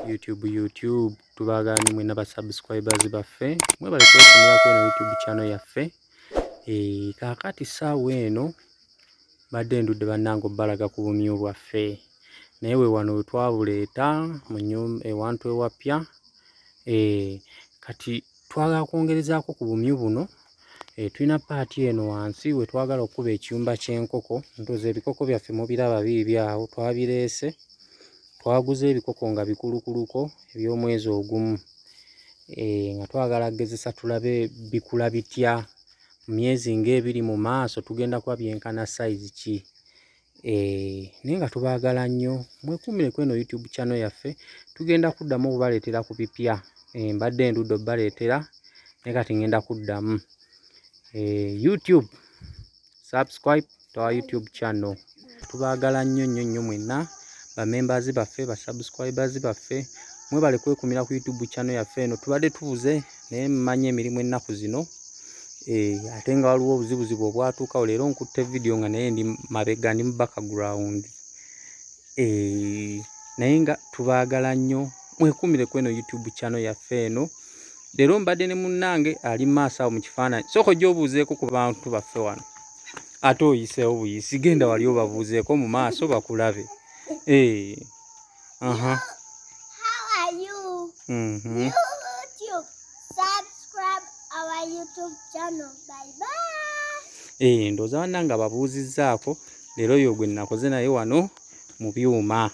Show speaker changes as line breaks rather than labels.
YouTube tubagala mwe naba subscribers baffe mwe bali kwefunira ku YouTube channel yaffe. Kakati saawa eno badde ndudde bannange balaga ku bumyu bwaffe naye we wano we twabuleeta mu nnyumba ewantu ewapya. Kati twagala kwongerezaako ku bumyu buno. Tulina paati eno wansi we twagala okuba ekiyumba ky'enkoko. Ntoza ebikoko byaffe mubiraba biibi awo twabireese. Twaguze ebikoko nga bikulukuluko eby'omwezi ogumu. Nga twagala gezesa tulabe bikula bitya mu myezi ng'ebiri mu maaso tugenda kuba byenkana size ki. Naye nga tubaagala nnyo mwekuumire ku eno YouTube channel yaffe tugenda kuddamu okubaleetera ku bipya. Mbadde ndudde obbaleetera naye kati ngenda kuddamu. YouTube subscribe to our YouTube channel. Tubaagala nnyo nnyo nnyo mwenna ba members baffe ba subscribers baffe mwe bali kwekumira ku YouTube channel yaffe eno. Tubadde tubuze naye mmanye emirimu ennaku zino. Ate nga waliwo obuzibuzibu obwatuukawo leero nkutte video nga naye ndi mabega ndi mu background. Naye nga tubaagala nnyo mwekuumire ku eno YouTube channel yaffe eno. Leero mbadde ne munnange ali maaso awo mu kifaananyi. Sooka ojja obuuzeeko ku bantu baffe wano. Ate oyiseewo buyisi genda wali obabuuzeeko mu maaso bakulabe.
How are you? YouTube. Subscribe our YouTube channel. Bye bye.
Ndowooza bannange ababuuzizzaako leero yo gwe nakoze naye wano mu byuma.